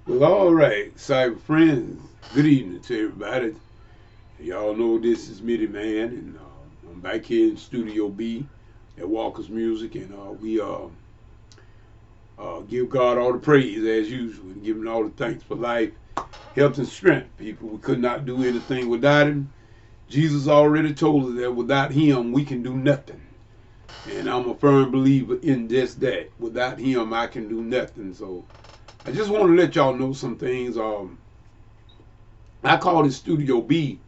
Well, all right, cyber friends. Good evening to everybody. Y'all know this is Mitty Man, and I'm back here in Studio B at Walker's Music, and we give God all the praise as usual, and give Him all the thanks for life, health, and strength. People, we could not do anything without Him. Jesus already told us that without Him we can do nothing, and I'm a firm believer in just that. Without Him, I can do nothing. So I just want to let y'all know some things. I call it Studio B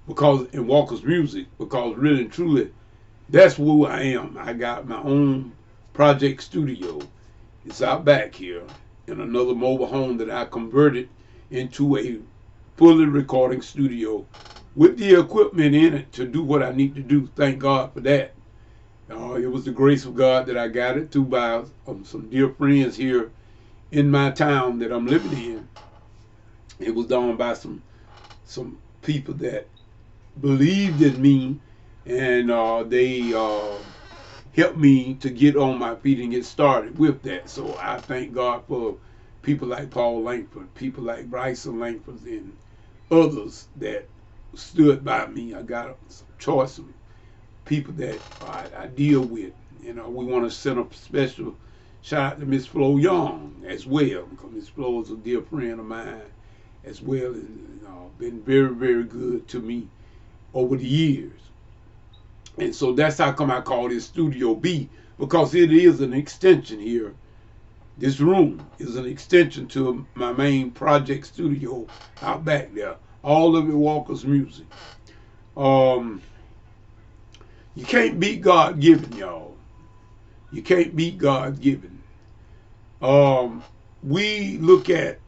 because in Walker's Music, because really and truly that's who I am. I got my own project studio. It's out back here in another mobile home that I converted into a fully recording studio with the equipment in it to do what I need to do. Thank God for that. It was the grace of God that I got it through by some dear friends here in my town that I'm living in. It was done by some people that believed in me, and they helped me to get on my feet and get started with that. So I thank God for people like Paul Langford, people like Bryson Langford, and others that stood by me. I got some choice of people that I deal with. We want to send a special shout out to Miss Flo Young as well, because Miss Flo is a dear friend of mine as well, and been very, very good to me over the years. And so that's how come I call this Studio B, because it is an extension here. This room is an extension to my main project studio out back there. All of it Walker's Music. Um, you can't beat God given, y'all. You can't beat God given. We look at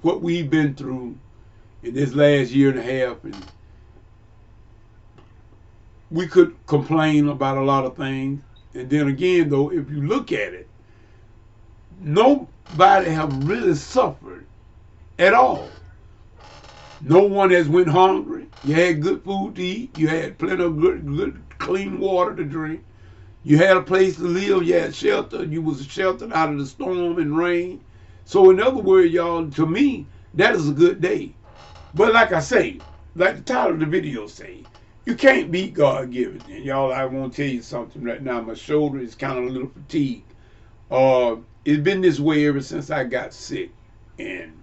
what we've been through in this last year and a half, and we could complain about a lot of things. And then again, though, if you look at it, nobody have really suffered at all. No one has went hungry. You had good food to eat. You had plenty of good, clean water to drink. You had a place to live. You had shelter. You was sheltered out of the storm and rain. So in other words, y'all, to me, that is a good day. But like I say, like the title of the video say, you can't beat God given. And y'all, I want to tell you something right now. My shoulder is kind of a little fatigued. It's been this way ever since I got sick. And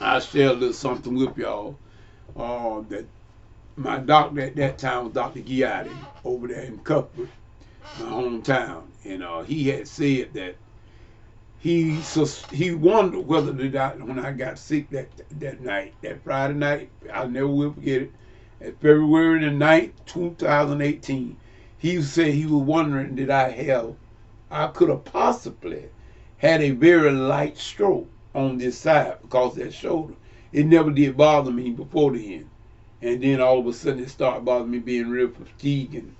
I'll share a little something with y'all. That my doctor at that time was Dr. Giotti over there in Cuthbert, my hometown. And he had said that he wondered whether when I got sick that night, that Friday night, I'll never will forget it, at February the 9th, 2018, he said he was wondering I could have possibly had a very light stroke on this side because that shoulder. It never did bother me before then. And then all of a sudden it started bothering me, being real fatigued, and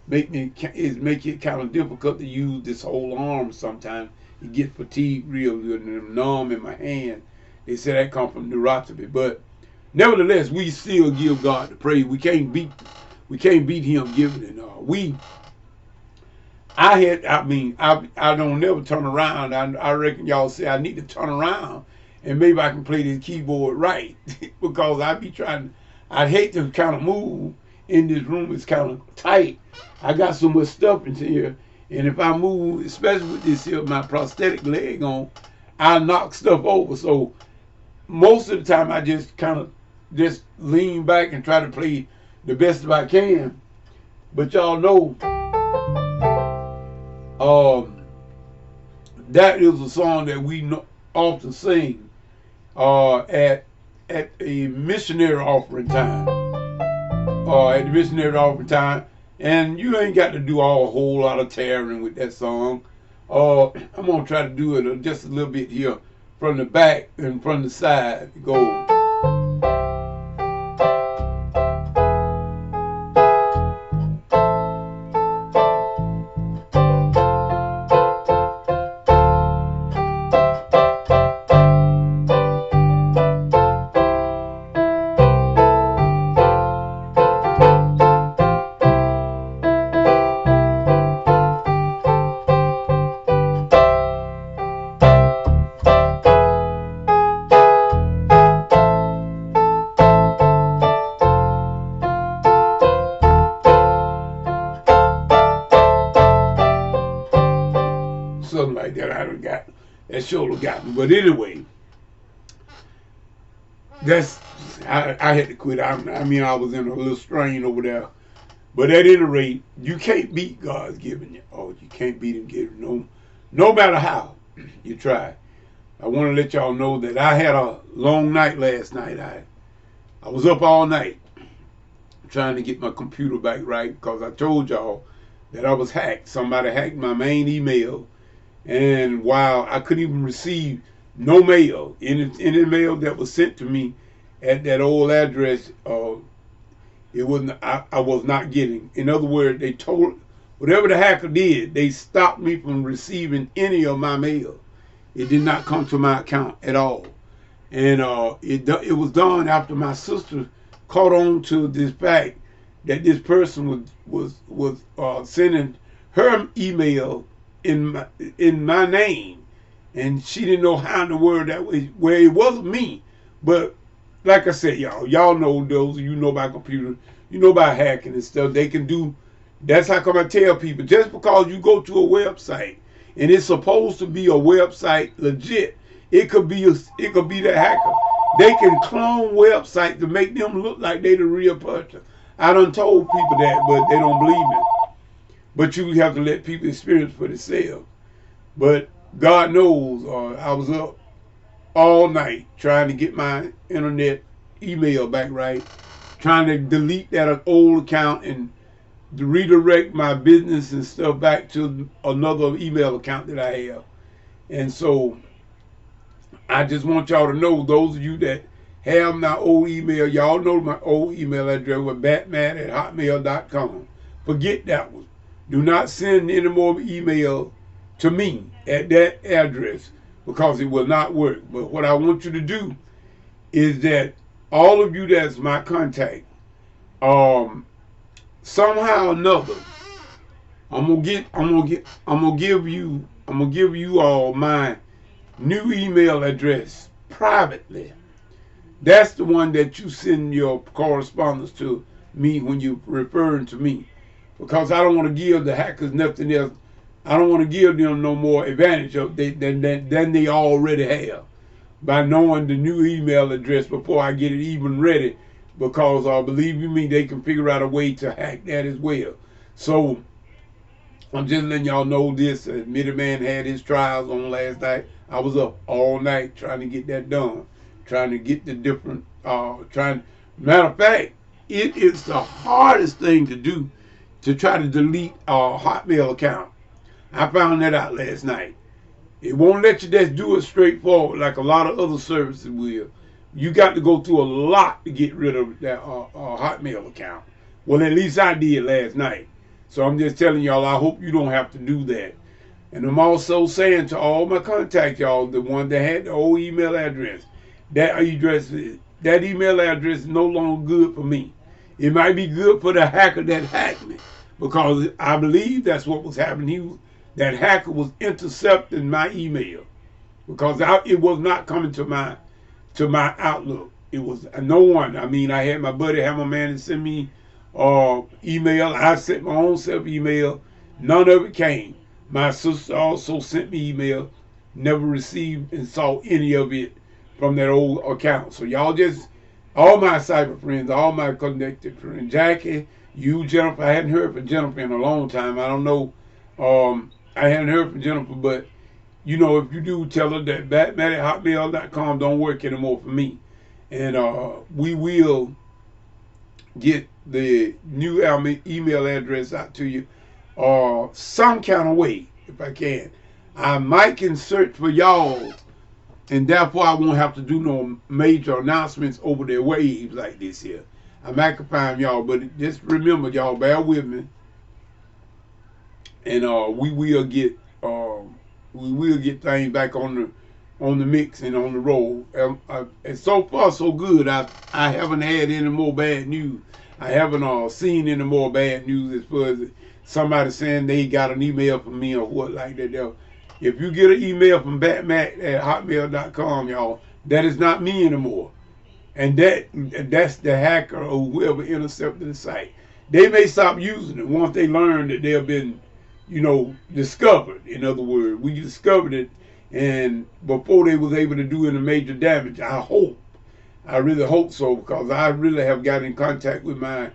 make it kind of difficult to use this whole arm sometimes. You get fatigued real good and I'm numb in my hand. They say that come from neuropathy. But nevertheless, we still give God the praise. We can't beat him giving it. I don't never turn around. I reckon y'all say I need to turn around and maybe I can play this keyboard right because I'd hate to kind of move in this room. It's kind of tight. I got so much stuff in here, and if I move, especially with this here, my prosthetic leg on, I knock stuff over. So most of the time I just kind of just lean back and try to play the best I can. But y'all know, that is a song that we often sing at a missionary offering time. At the missionary offering time, and you ain't got to do a whole lot of tearing with that song. I'm gonna try to do it just a little bit here from the back and from the side. Go. That sure got me. But anyway, I had to quit. I mean, I was in a little strain over there. But at any rate, you can't beat God's giving you. Oh, you can't beat Him giving no matter how you try. I want to let y'all know that I had a long night last night. I was up all night trying to get my computer back right because I told y'all that I was hacked. Somebody hacked my main email, and while I couldn't even receive no mail, any mail that was sent to me at that old address, it wasn't. I was not getting. In other words, they told whatever the hacker did, they stopped me from receiving any of my mail. It did not come to my account at all, and it was done after my sister caught on to this fact that this person was sending her email in my name, and she didn't know how in the world that was, where it wasn't me. But like I said, y'all know, those of you know about computers, you know about hacking and stuff. They can do. That's how come I tell people, just because you go to a website and it's supposed to be a website legit, it could be the hacker. They can clone websites to make them look like they the real person. I done told people that, but they don't believe me. But you have to let people experience for themselves. But God knows, I was up all night trying to get my internet email back right, trying to delete that old account and to redirect my business and stuff back to another email account that I have. And so I just want y'all to know, those of you that have my old email, y'all know my old email address was batman@hotmail.com. Forget that one. Do not send any more email to me at that address because it will not work. But what I want you to do is that all of you that's my contact, somehow or another, I'm gonna give you all my new email address privately. That's the one that you send your correspondence to me when you're referring to me, because I don't want to give the hackers nothing else. I don't want to give them no more advantage than they already have by knowing the new email address before I get it even ready, because believe you me, they can figure out a way to hack that as well. So I'm just letting y'all know this. Admitted Man had his trials on last night. I was up all night trying to get that done, trying to get the different, matter of fact, it is the hardest thing to do to try to delete a Hotmail account. I found that out last night. It won't let you just do it straightforward like a lot of other services will. You got to go through a lot to get rid of that Hotmail account. Well, at least I did last night. So I'm just telling y'all, I hope you don't have to do that. And I'm also saying to all my contacts, y'all, the one that had the old email address, that email address is no longer good for me. It might be good for the hacker that hacked me, because I believe that's what was happening. That hacker was intercepting my email, because it was not coming to my Outlook. It was no one. I mean, I had my buddy Hammerman to send me email. I sent my own self email. None of it came. My sister also sent me email. Never received and saw any of it from that old account. So y'all just, all my cyber friends, all my connected friends, Jackie, you, Jennifer. I hadn't heard from Jennifer in a long time. I don't know. I hadn't heard from Jennifer, but you know, if you do, tell her that batman@hotmail.com don't work anymore for me. And we will get the new email address out to you some kind of way, if I can. I might can search for y'all, and therefore I won't have to do no major announcements over the waves like this here. I might can find y'all, but just remember, y'all, bear with me. And we will get things back on the mix and on the roll. And so far so good. I haven't had any more bad news. I haven't seen any more bad news as far as somebody saying they got an email from me or what like that. If you get an email from batman@hotmail.com, y'all, that is not me anymore. And that's the hacker or whoever intercepted the site. They may stop using it once they learn that they've been, discovered. In other words, we discovered it and before they was able to do any major damage. I really hope so, because I really have got in contact with my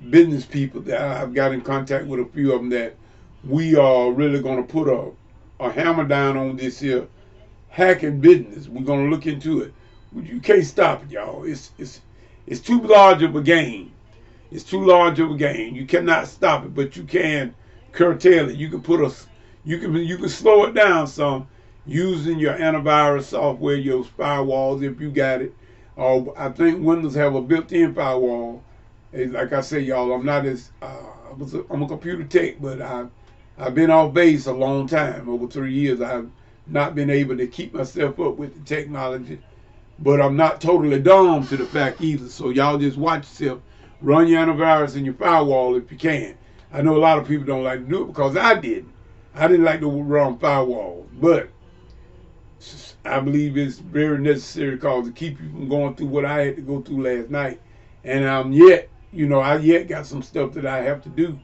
business people. That I've got in contact with a few of them that we are really going to put a hammer down on this here hacking business. We're going to look into it. You can't stop it, y'all. It's too large of a game. It's too large of a game. You cannot stop it, but you can curtail it. You can you can slow it down some using your antivirus software, your firewalls if you got it. I think Windows have a built-in firewall. Like I say, y'all, I'm not as I'm a computer tech, but I've been off base a long time. Over 3 years, I've not been able to keep myself up with the technology. But I'm not totally dumb to the fact either. So y'all just watch yourself. Run your antivirus and your firewall if you can. I know a lot of people don't like to do it because I didn't. I didn't like to run firewalls. But I believe it's very necessary because to keep you from going through what I had to go through last night. And I yet got some stuff that I have to do.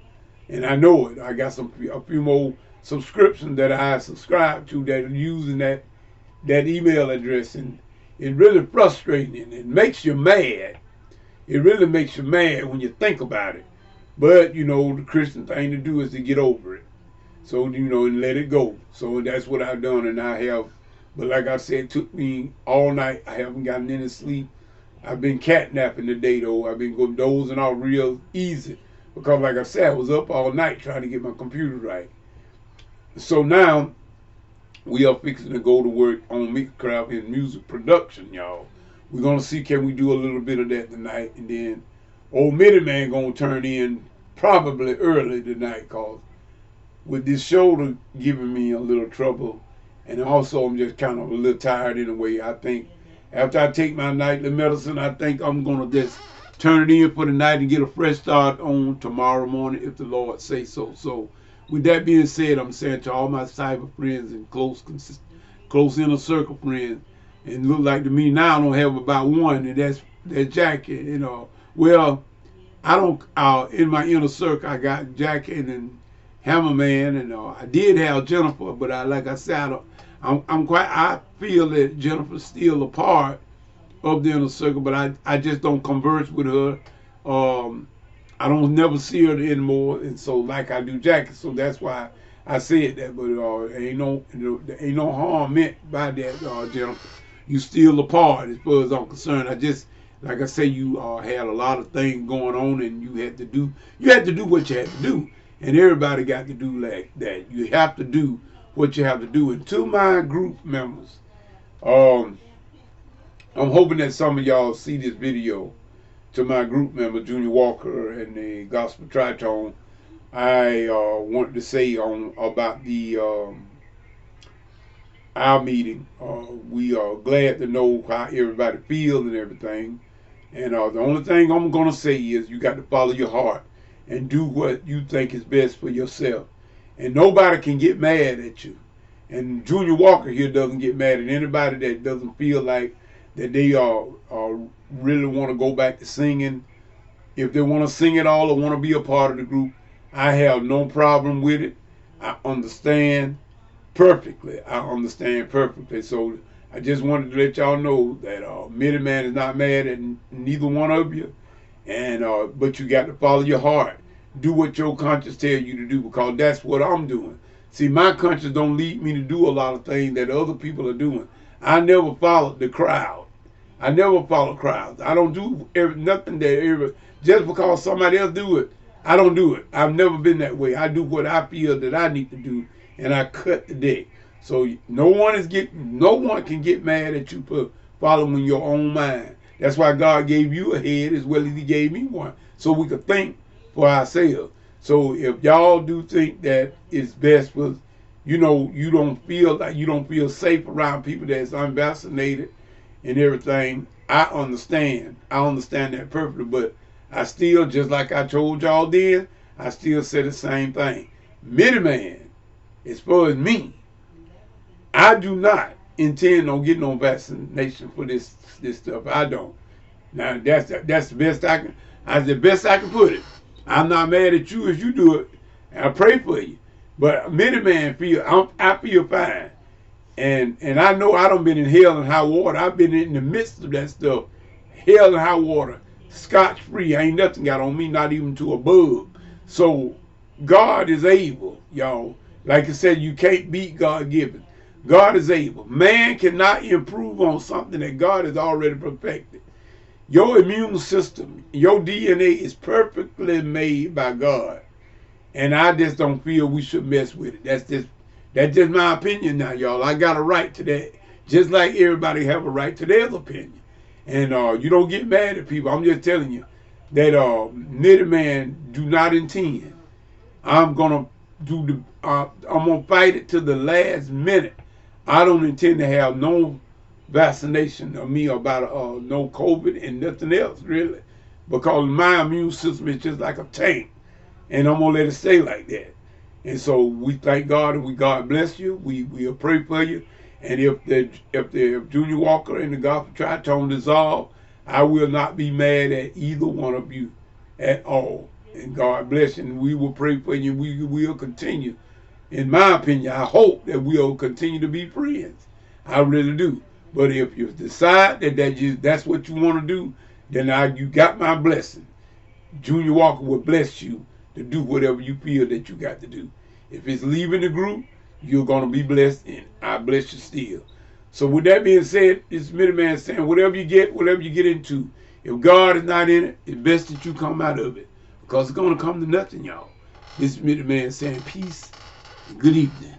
And I know it. I got a few more subscriptions that I subscribe to that are using that email address. And it's really frustrating and it makes you mad. It really makes you mad when you think about it. But, the Christian thing to do is to get over it. So, and let it go. So that's what I've done, and I have. But like I said, it took me all night. I haven't gotten any sleep. I've been catnapping today, though. I've been going dozing off real easy. Because like I said, I was up all night trying to get my computer right. So now, we are fixing to go to work on Mixcraft in music production, y'all. We're going to see, can we do a little bit of that tonight. And then old Miniman going to turn in probably early tonight, because with this shoulder giving me a little trouble, and also I'm just kind of a little tired anyway. I think after I take my nightly medicine, I think I'm going to just turn it in for the night and get a fresh start on tomorrow morning if the Lord say so. So with that being said, I'm saying to all my cyber friends and close inner circle friends, and look like to me now I don't have about one, and that's Jackie. Well, I don't. In my inner circle, I got Jackie and Hammerman, and I did have Jennifer, but like I said, I feel that Jennifer's still a part of the inner circle, but I just don't converse with her. I don't never see her anymore, and so like I do Jackie, so that's why I said that. But ain't no harm meant by that, Jennifer. You still a part as far as I'm concerned. Like I say, you had a lot of things going on, and you had to do what you had to do, and everybody got to do like that. You have to do what you have to do. And to my group members, I'm hoping that some of y'all see this video. To my group member, Junior Walker and the Gospel Tritone, I wanted to say about the our meeting. We are glad to know how everybody feels and everything. And the only thing I'm going to say is you got to follow your heart and do what you think is best for yourself. And nobody can get mad at you. And Junior Walker here doesn't get mad at anybody that doesn't feel like that they really want to go back to singing. If they want to sing it all or want to be a part of the group, I have no problem with it. I understand perfectly. So I just wanted to let y'all know that Miniman is not mad at neither one of you. And but you got to follow your heart. Do what your conscience tell you to do, because that's what I'm doing. See, my conscience don't lead me to do a lot of things that other people are doing. I never followed the crowd. I never follow crowds. I don't do nothing just because somebody else do it. I don't do it. I've never been that way. I do what I feel that I need to do, and I cut the deck. So no one can get mad at you for following your own mind. That's why God gave you a head as well as He gave me one, so we could think for ourselves. So if y'all do think that it's best for, you don't feel safe around people that's unvaccinated and everything, I understand. I understand that perfectly, but I still, just like I told y'all then, I still say the same thing. Miniman, as far as me, I do not intend on getting no vaccination for this stuff. I don't. Now that's the best I can. That's the best I can put it. I'm not mad at you if you do it. I pray for you. But Miniman I feel fine. And I know I done been in hell and high water. I've been in the midst of that stuff. Hell and high water. Scotch free. Ain't nothing got on me, not even to a bug. So God is able, y'all. Like I said, you can't beat God given. God is able. Man cannot improve on something that God has already perfected. Your immune system, your DNA is perfectly made by God. And I just don't feel we should mess with it. That's just my opinion now, y'all. I got a right to that. Just like everybody have a right to their opinion. And you don't get mad at people. I'm just telling you that Knitted Man do not intend. I'm gonna I'm gonna fight it to the last minute. I don't intend to have no vaccination of me about no COVID and nothing else really, because my immune system is just like a tank, and I'm gonna let it stay like that. And so we thank God and God bless you. We'll pray for you. And if Junior Walker and the Gospel Tritone dissolve, I will not be mad at either one of you at all. And God bless you. And we will pray for you. We will continue. In my opinion, I hope that we'll continue to be friends. I really do. But if you decide that's what you want to do, then you got my blessing. Junior Walker will bless you to do whatever you feel that you got to do. If it's leaving the group, you're going to be blessed, and I bless you still. So with that being said, it's Knitted Man saying, whatever you get into, if God is not in it, it's best that you come out of it, because it's going to come to nothing, y'all. This is Knitted Man saying peace and good evening.